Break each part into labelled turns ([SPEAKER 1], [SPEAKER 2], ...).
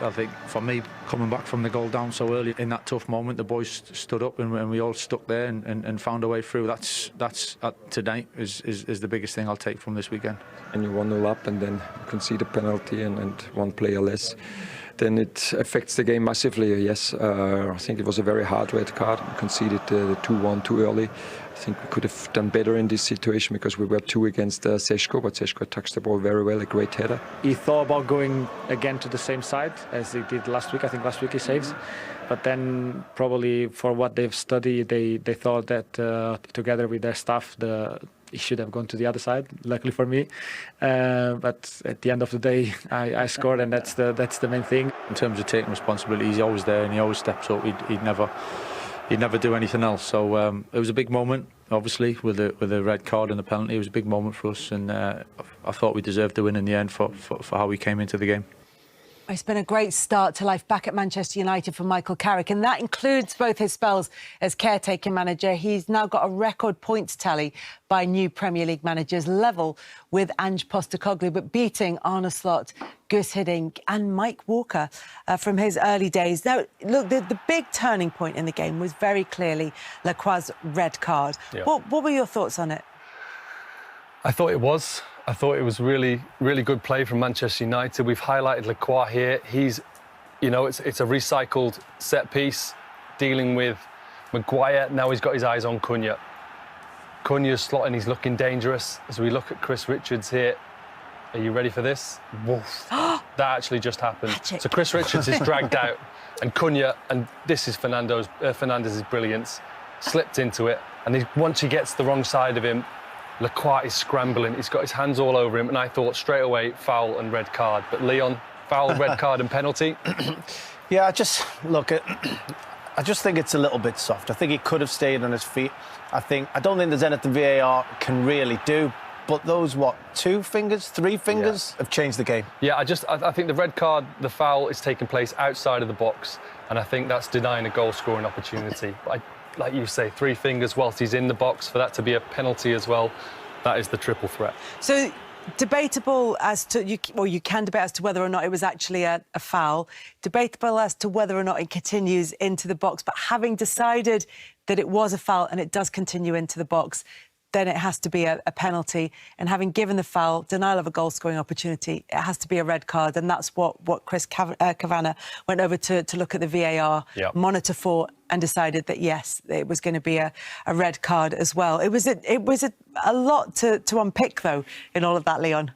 [SPEAKER 1] I think for me, coming back from the goal down so early in that tough moment, the boys stood up and we all stuck there and found a way through. That's tonight is the biggest thing I'll take from this weekend.
[SPEAKER 2] And you 1-0 up and then you concede a penalty and one player less, then it affects the game massively. Yes, I think it was a very hard red card. We conceded the 2-1 too early. I think we could have done better in this situation because we were 2 against Sesko, but Sesko touched the ball very well, a great header.
[SPEAKER 3] He thought about going again to the same side as he did last week. I think last week he saves. But then probably for what they've studied, they thought that together with their staff, he should have gone to the other side, luckily for me. But at the end of the day, I scored, and that's the main thing.
[SPEAKER 1] In terms of taking responsibility, he's always there and he always steps up. He'd never do anything else. So it was a big moment, obviously, with the red card and the penalty. It was a big moment for us, and I thought we deserved the win in the end for how we came into the game.
[SPEAKER 4] It's been a great start to life back at Manchester United for Michael Carrick, and that includes both his spells as caretaker manager. He's now got a record points tally by new Premier League managers, level with Ange Postecoglou, but beating Arne Slot, Gus Hiddink and Mike Walker from his early days. Now, look, the big turning point in the game was very clearly Lacroix's red card. Yeah. What were your thoughts on it?
[SPEAKER 5] I thought it was really, really good play from Manchester United. We've highlighted Lacroix here. He's, it's a recycled set piece, dealing with Maguire. Now he's got his eyes on Cunha. Cunha's slotting, he's looking dangerous. As we look at Chris Richards here, are you ready for this? Woof. That actually just happened.
[SPEAKER 4] Magic.
[SPEAKER 5] So Chris Richards is dragged out, and Cunha, and this is Fernandez's brilliance, slipped into it, and once he gets the wrong side of him, Lacroix is scrambling. He's got his hands all over him, and I thought straight away foul and red card. But Leon, foul, red card and penalty.
[SPEAKER 6] Yeah, I just think it's a little bit soft. I think he could have stayed on his feet. I don't think there's anything VAR can really do. But those, 2 fingers, 3 fingers have changed the game. Yeah,
[SPEAKER 5] I think the red card, the foul is taking place outside of the box, and I think that's denying a goal-scoring opportunity. But like you say, 3 fingers whilst he's in the box, for that to be a penalty as well, that is the triple threat.
[SPEAKER 4] So, debatable as to, you can debate as to whether or not it was actually a foul, debatable as to whether or not it continues into the box, but having decided that it was a foul and it does continue into the box, then it has to be a penalty. And having given the foul, denial of a goal-scoring opportunity, it has to be a red card. And that's what Chris Kavanagh went over to look at the VAR monitor for, and decided that, yes, it was going to be a red card as well. It was a lot to unpick, though, in all of that, Leon.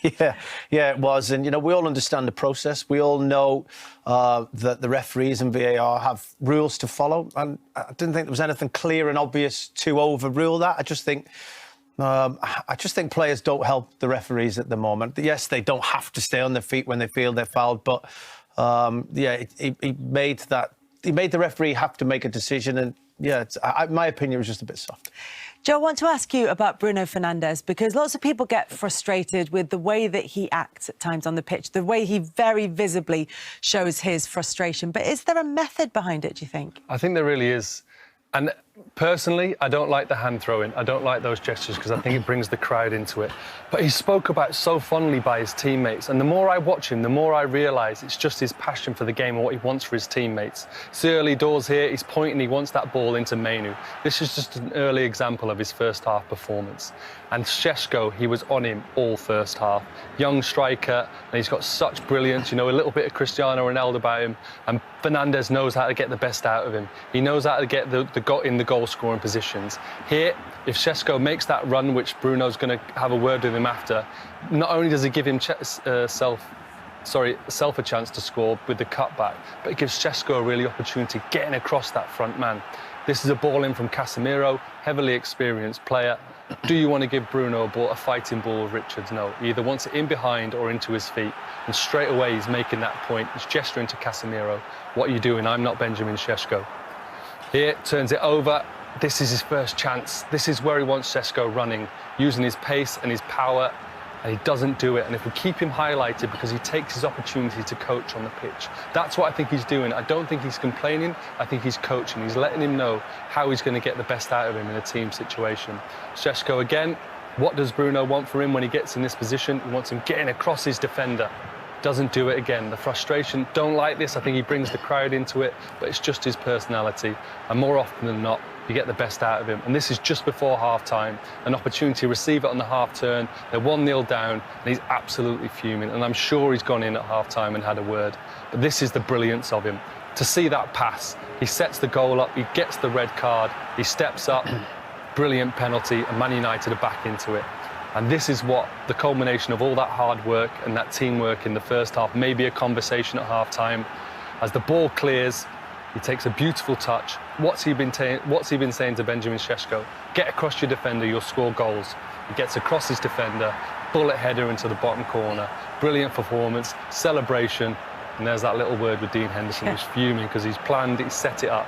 [SPEAKER 6] Yeah, it was. And, we all understand the process. We all know that the referees and VAR have rules to follow. And I didn't think there was anything clear and obvious to overrule that. I just think players don't help the referees at the moment. Yes, they don't have to stay on their feet when they feel they're fouled, but, he made the referee have to make a decision, and my opinion was just a bit soft.
[SPEAKER 4] Joe, I want to ask you about Bruno Fernandes, because lots of people get frustrated with the way that he acts at times on the pitch, the way he very visibly shows his frustration. But is there a method behind it, do you think?
[SPEAKER 5] I think there really is. And personally, I don't like the hand throwing. I don't like those gestures because I think it brings the crowd into it. But he spoke about so fondly by his teammates. And the more I watch him, the more I realise it's just his passion for the game and what he wants for his teammates. See early doors here, he's pointing, he wants that ball into Mainu. This is just an early example of his first half performance. And Sesko, he was on him all first half. Young striker, and he's got such brilliance, a little bit of Cristiano Ronaldo about him. And Fernandes knows how to get the best out of him. He knows how to get in the goal-scoring positions. Here, if Sesko makes that run, which Bruno's going to have a word with him after, not only does he give himself a chance to score with the cutback, but it gives Sesko a really opportunity getting across that front man. This is a ball in from Casemiro, heavily experienced player. Do you want to give Bruno a fighting ball with Richards? No. He either wants it in behind or into his feet. And straight away, he's making that point. He's gesturing to Casemiro. What are you doing? I'm not Benjamin Sesko. Here, turns it over. This is his first chance. This is where he wants Sesko running, using his pace and his power, and he doesn't do it. And if we keep him highlighted because he takes his opportunity to coach on the pitch, that's what I think he's doing. I don't think he's complaining. I think he's coaching. He's letting him know how he's going to get the best out of him in a team situation. Sesko again. What does Bruno want for him when he gets in this position? He wants him getting across his defender. doesn't do it again. The frustration, don't like this. I think he brings the crowd into it, but it's just his personality. And more often than not, you get the best out of him. And this is just before half-time, an opportunity to receive it on the half-turn. They're 1-0 down, and he's absolutely fuming. And I'm sure he's gone in at half-time and had a word. But this is the brilliance of him. To see that pass, he sets the goal up, he gets the red card, he steps up, brilliant penalty, and Man United are back into it. And this is what the culmination of all that hard work and that teamwork in the first half, maybe a conversation at half-time. As the ball clears, he takes a beautiful touch. What's he been saying to Benjamin Sesko? Get across your defender, you'll score goals. He gets across his defender, bullet header into the bottom corner. Brilliant performance, celebration. And there's that little word with Dean Henderson, who's fuming because he's planned, he's set it up.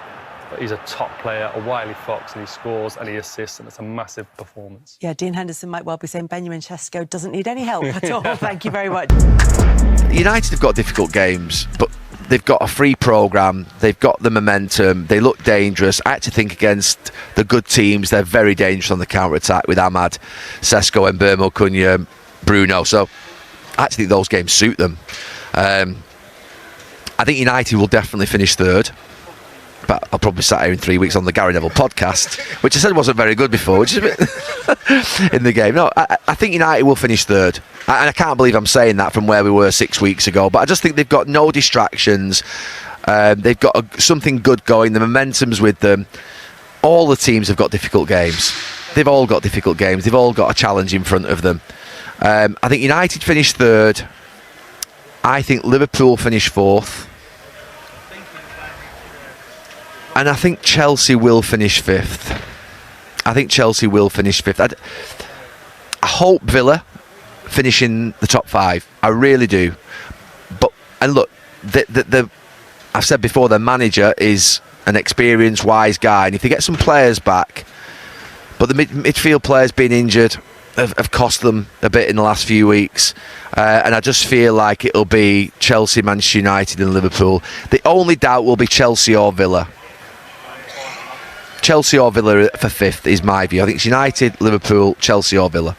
[SPEAKER 5] But he's a top player, a wily fox, and he scores and he assists, and it's a massive performance.
[SPEAKER 4] Yeah, Dean Henderson might well be saying Benjamin Sesko doesn't need any help at all. Thank you very much.
[SPEAKER 7] United have got difficult games, but they've got a free programme, they've got the momentum, they look dangerous. I actually think against the good teams, they're very dangerous on the counter-attack with Ahmad, Sesko, and Mbeumo, Cunha, Bruno. So I actually think those games suit them. I think United will definitely finish third. But I'll probably sat here in 3 weeks on the Gary Neville podcast, which I said wasn't very good before, which is a bit in the game. No, I think United will finish third. And I can't believe I'm saying that from where we were 6 weeks ago. But I just think they've got no distractions. They've got something good going. The momentum's with them. All the teams have got difficult games. They've all got difficult games. They've all got a challenge in front of them. I think United finish third. I think Liverpool finish fourth. And I think Chelsea will finish fifth. I hope Villa finish in the top five. I really do. And look, I've said before, their manager is an experienced, wise guy. And if they get some players back, but the midfield players being injured have cost them a bit in the last few weeks. And I just feel like it'll be Chelsea, Manchester United and Liverpool. The only doubt will be Chelsea or Villa. Chelsea or Villa for fifth is my view. I think it's United, Liverpool, Chelsea or Villa.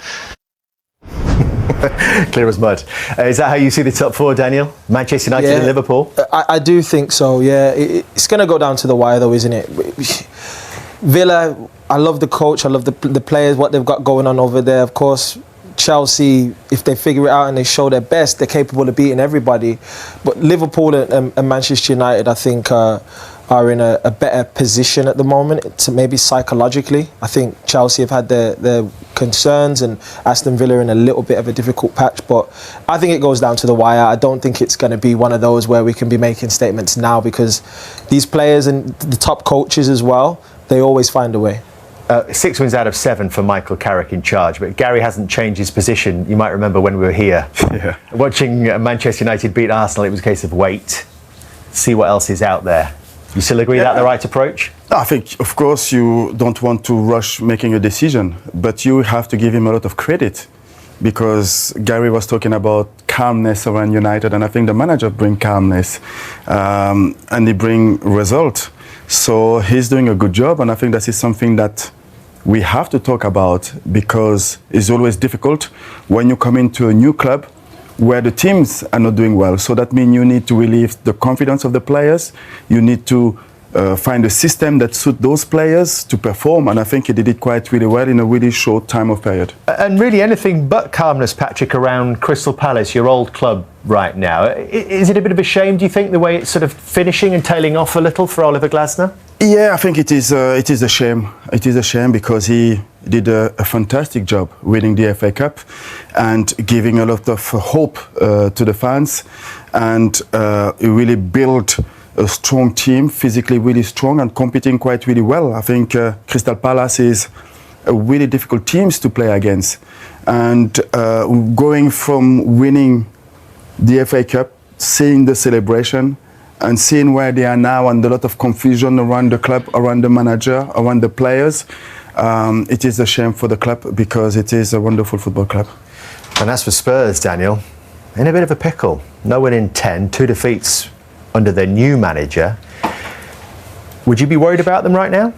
[SPEAKER 8] Clear as mud. Is that how you see the top four, Daniel? Manchester United and Liverpool?
[SPEAKER 9] I do think so, yeah. It's going to go down to the wire though, isn't it? Villa, I love the coach, I love the players, what they've got going on over there. Of course, Chelsea, if they figure it out and they show their best, they're capable of beating everybody. But Liverpool and Manchester United, I think, are in a better position at the moment, to maybe psychologically. I think Chelsea have had their concerns and Aston Villa in a little bit of a difficult patch, but I think it goes down to the wire. I don't think it's going to be one of those where we can be making statements now, because these players and the top coaches as well, they always find a way.
[SPEAKER 8] 6 wins out of 7 for Michael Carrick in charge, but Gary hasn't changed his position. You might remember when we were here watching Manchester United beat Arsenal, it was a case of wait, see what else is out there. You still agree that's the right approach?
[SPEAKER 10] I think, of course, you don't want to rush making a decision, but you have to give him a lot of credit, because Gary was talking about calmness around United, and I think the manager brings calmness and he brings result. So he's doing a good job, and I think that is something that we have to talk about, because it's always difficult when you come into a new club where the teams are not doing well. So that means you need to relieve the confidence of the players. You need to find a system that suits those players to perform. And I think he did it quite really well in a really short time of period.
[SPEAKER 8] And really anything but calmness, Patrick, around Crystal Palace, your old club right now. Is it a bit of a shame, do you think, the way it's sort of finishing and tailing off a little for Oliver Glasner?
[SPEAKER 10] Yeah, I think it is a shame. It is a shame because he did a fantastic job winning the FA Cup and giving a lot of hope to the fans. And he really built a strong team, physically really strong and competing quite really well. I think Crystal Palace is a really difficult teams to play against. And going from winning the FA Cup, seeing the celebration, and seeing where they are now and a lot of confusion around the club, around the manager, around the players, it is a shame for the club because it is a wonderful football club.
[SPEAKER 8] And as for Spurs, Daniel, in a bit of a pickle. No win in 10, 2 defeats under their new manager. Would you be worried about them right now?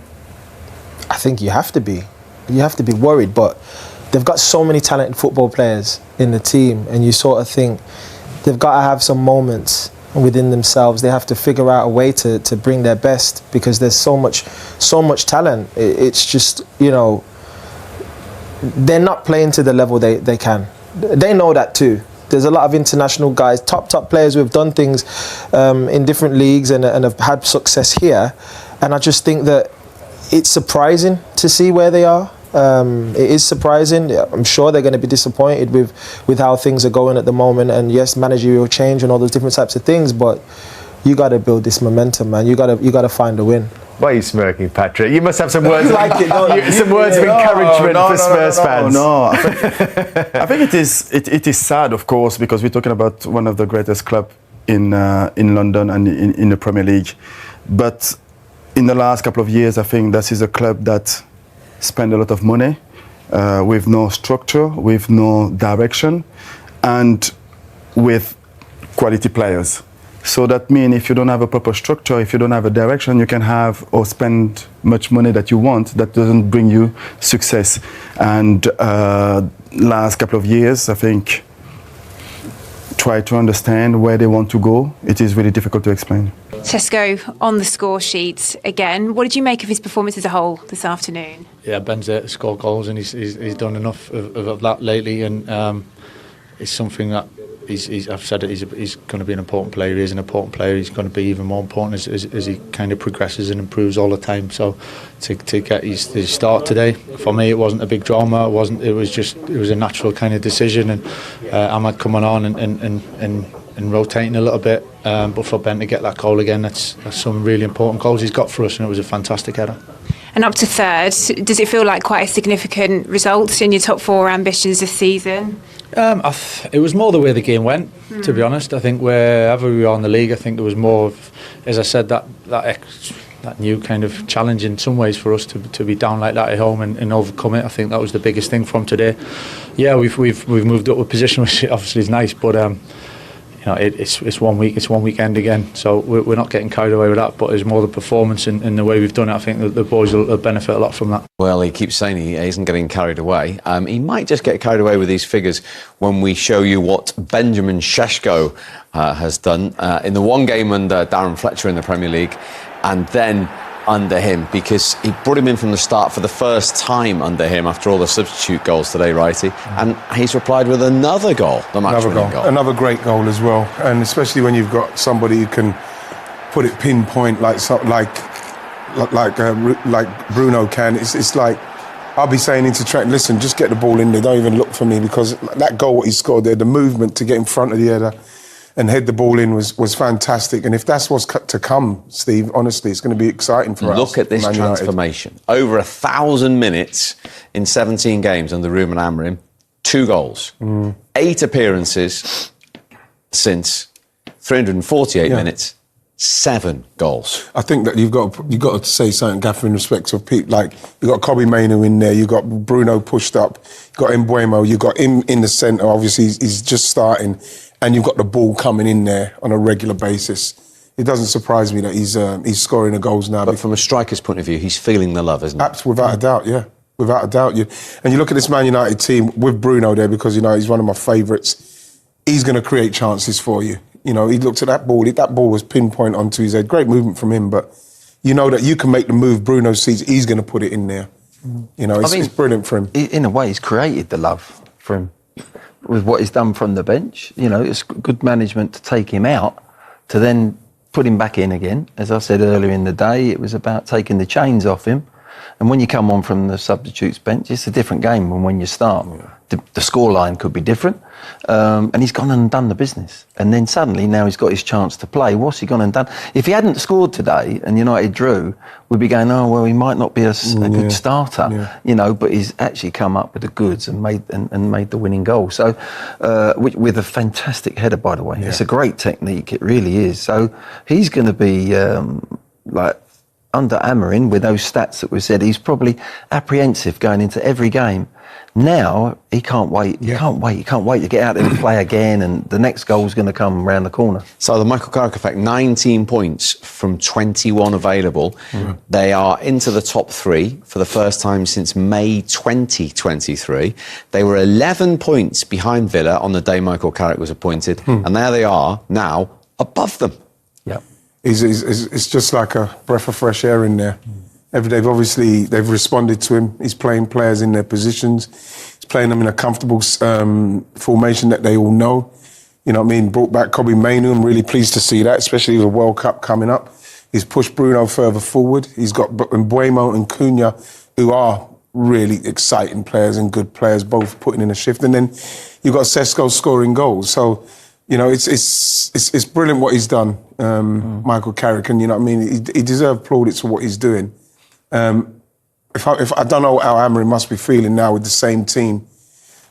[SPEAKER 9] I think you have to be. You have to be worried, but they've got so many talented football players in the team, and you sort of think they've got to have some moments within themselves. They have to figure out a way to bring their best, because there's so much talent. It's just, you know, they're not playing to the level they can. They know that too. There's a lot of international guys, top players who have done things in different leagues and have had success here. And I just think that it's surprising to see where they are. It is surprising. I'm sure they're going to be disappointed with how things are going at the moment. And yes, managerial change and all those different types of things. But you got to build this momentum, man. You got to find a win.
[SPEAKER 8] Why are you smirking, Patrick? You must have some words,
[SPEAKER 9] some
[SPEAKER 8] words of encouragement for Spurs fans.
[SPEAKER 10] No, I think it is sad, of course, because we're talking about one of the greatest clubs in London and in the Premier League. But in the last couple of years, I think this is a club that spend a lot of money with no structure, with no direction, and with quality players. So that means if you don't have a proper structure, if you don't have a direction, you can have or spend much money that you want that doesn't bring you success. And last couple of years, I think, try to understand where they want to go. It is really difficult to explain.
[SPEAKER 11] Sesko on the score sheet again. What did you make of his performance as a whole this afternoon?
[SPEAKER 1] Yeah, Ben's there to score goals, and he's done enough of that lately, and it's something that I've said it. He's going to be an important player. He is an important player. He's going to be even more important as he kind of progresses and improves all the time. So to get his start today, for me, it wasn't a big drama. It was a natural kind of decision, and Ahmad coming on and rotating a little bit. But for Ben to get that goal again, that's some really important goals he's got for us, and it was a fantastic header.
[SPEAKER 11] And up to third, does it feel like quite a significant result in your top four ambitions this season?
[SPEAKER 1] It was more the way the game went, to be honest. I think wherever we are in the league, I think there was more of, as I said, that new kind of challenge in some ways for us to be down like that at home and overcome it. I think that was the biggest thing from today. Yeah, we've moved up a position, which obviously is nice, but you know, it's 1 week, it's one weekend again, so we're not getting carried away with that, but it's more the performance and the way we've done it. I think that the boys will benefit a lot from that.
[SPEAKER 12] Well, he keeps saying he isn't getting carried away. He might just get carried away with these figures when we show you what Benjamin Sesko has done in the one game under Darren Fletcher in the Premier League, and then under him, because he brought him in from the start for the first time under him after all the substitute goals today, Righty, and he's replied with another goal, the match-winning goal.
[SPEAKER 13] Another great goal as well, and especially when you've got somebody who can put it pinpoint like Bruno can. It's like, I'll be saying into Trent, listen, just get the ball in there, don't even look for me, because that goal what he scored there, the movement to get in front of the header and head the ball in was fantastic. And if that's what's to come, Steve, honestly, it's going to be exciting for us.
[SPEAKER 12] Look at this transformation. Over 1,000 minutes in 17 games under Ruben Amorim, 2 goals, 8 appearances since 348 minutes, 7 goals.
[SPEAKER 13] I think that you've got to say something, Gaffer, in respect of people like you got Kobbie Mainoo in there, you got Bruno pushed up, you got Mbeumo, you got him in the centre. Obviously, he's just starting. And you've got the ball coming in there on a regular basis. It doesn't surprise me that he's scoring the goals now.
[SPEAKER 12] But from a striker's point of view, he's feeling the love, isn't he?
[SPEAKER 13] Without a doubt, yeah. Without a doubt. And you look at this Man United team with Bruno there, because, you know, he's one of my favourites. He's going to create chances for you. You know, he looked at that ball. That ball was pinpoint onto his head. Great movement from him, but you know that you can make the move Bruno sees. He's going to put it in there. You know, it's brilliant for him.
[SPEAKER 14] In a way, he's created the love for him. With what he's done from the bench, you know, it's good management to take him out, to then put him back in again. As I said earlier in the day, it was about taking the chains off him. And when you come on from the substitutes bench, it's a different game than when you start. The scoreline could be different. And he's gone and done the business. And then suddenly, now he's got his chance to play. What's he gone and done? If he hadn't scored today and United drew, we'd be going, oh, well, he might not be a good starter, you know, but he's actually come up with the goods and made the winning goal. So, with a fantastic header, by the way. It's a great technique, it really is. So he's going to be, under Amorim, with those stats that we said, he's probably apprehensive going into every game. Now he can't wait. He can't wait to get out there and play again, and the next goal's going to come around the corner.
[SPEAKER 12] So the Michael Carrick effect, 19 points from 21 available. They are into the top 3 for the first time since May 2023. They were 11 points behind Villa on the day Michael Carrick was appointed, and there they are now above them.
[SPEAKER 14] Yeah,
[SPEAKER 13] it's just like a breath of fresh air in there. They've responded to him. He's playing players in their positions. He's playing them in a comfortable formation that they all know. You know what I mean? Brought back Kobe Mainu. I'm really pleased to see that, especially with the World Cup coming up. He's pushed Bruno further forward. He's got Mbuemo and Cunha, who are really exciting players and good players, both putting in a shift. And then you've got Sesko scoring goals. So, you know, it's brilliant what he's done, Michael Carrick. And, you know what I mean? He deserves plaudits for what he's doing. If I don't know how Amorim must be feeling now with the same team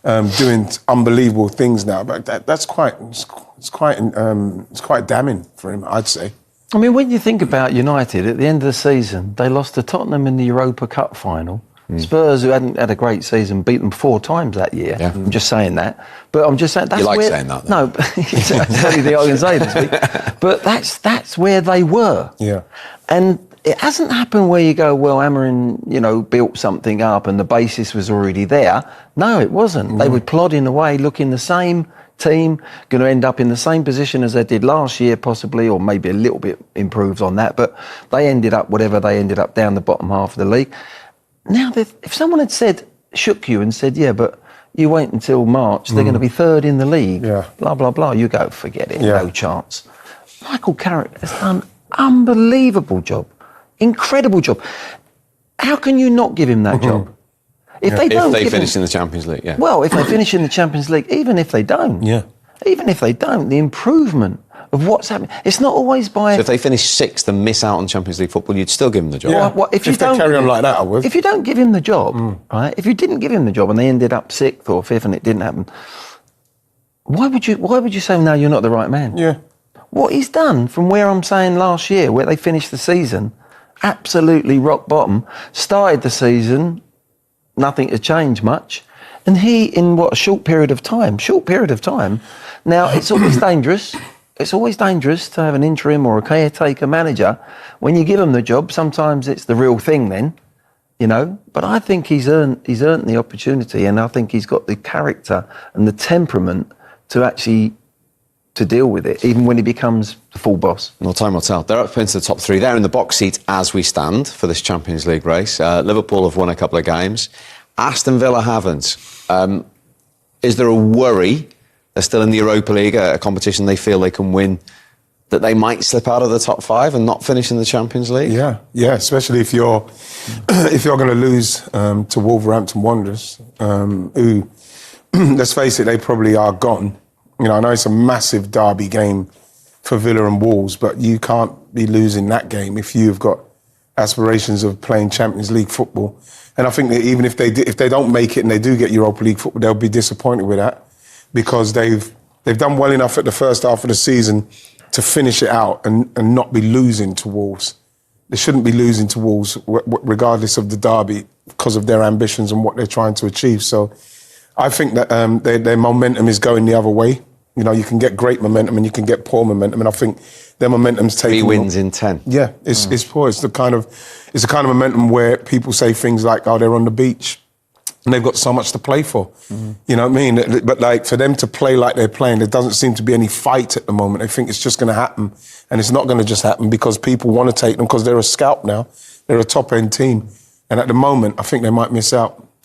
[SPEAKER 13] doing unbelievable things now, but that's quite damning for him, I'd say.
[SPEAKER 14] I mean, when you think about United at the end of the season, they lost to Tottenham in the Europa Cup final. Spurs, who hadn't had a great season, beat them 4 times that year. Yeah. I'm just saying that. But I'm just saying that's
[SPEAKER 12] you like saying that, though.
[SPEAKER 14] No, it's the only thing I can say this week. But that's where they were.
[SPEAKER 13] Yeah.
[SPEAKER 14] And it hasn't happened where you go, well, Amorim, you know, built something up and the basis was already there. No, it wasn't. They were plodding away, looking the same team, going to end up in the same position as they did last year, possibly, or maybe a little bit improved on that. But they ended up, whatever they ended up, down the bottom half of the league. Now, if someone had shook you and said, yeah, but you wait until March, they're going to be 3rd in the league, blah, blah, blah, you go, forget it, no chance. Michael Carrick has done an unbelievable job. Incredible job. How can you not give him that job? If they
[SPEAKER 12] finish in the Champions League,
[SPEAKER 14] Well, if they finish in the Champions League, even if they don't, the improvement of what's happening, it's not always by.
[SPEAKER 12] So if they finish 6th and miss out on Champions League football, you'd still give him the job.
[SPEAKER 13] Yeah.
[SPEAKER 14] Well, if
[SPEAKER 13] they carry on like that, I would.
[SPEAKER 14] If you don't give him the job, right? If you didn't give him the job and they ended up 6th or 5th and it didn't happen, why would you say now you're not the right man?
[SPEAKER 13] Yeah.
[SPEAKER 14] What he's done from where I'm saying last year, where they finished the season, absolutely rock bottom, started the season, nothing had changed much, and he, in a short period of time, now it's always dangerous. It's always dangerous to have an interim or a caretaker manager. When you give him the job, sometimes it's the real thing then, you know. But I think he's earned the opportunity, and I think he's got the character and the temperament to actually to deal with it, even when he becomes the full boss.
[SPEAKER 12] Well, time will tell. They're up into the top 3. They're in the box seat as we stand for this Champions League race. Liverpool have won a couple of games. Aston Villa haven't. Is there a worry? They're still in the Europa League, a competition they feel they can win, that they might slip out of the top 5 and not finish in the Champions League?
[SPEAKER 13] Yeah, especially if you're going to lose to Wolverhampton Wanderers, who, let's face it, they probably are gone. You know, I know it's a massive derby game for Villa and Wolves, but you can't be losing that game if you've got aspirations of playing Champions League football. And I think that even if they don't make it and they do get Europa League football, they'll be disappointed with that, because they've done well enough at the first half of the season to finish it out and not be losing to Wolves. They shouldn't be losing to Wolves regardless of the derby, because of their ambitions and what they're trying to achieve. So I think that their momentum is going the other way. You know, you can get great momentum and you can get poor momentum, and I think their momentum's taking.
[SPEAKER 12] 3 wins in 10.
[SPEAKER 13] Yeah, it's poor. It's the kind of momentum where people say things like, "Oh, they're on the beach," and they've got so much to play for. You know what I mean? But like, for them to play like they're playing, there doesn't seem to be any fight at the moment. They think it's just going to happen, and it's not going to just happen because people want to take them because they're a scalp now. They're a top end team, and at the moment, I think they might miss out.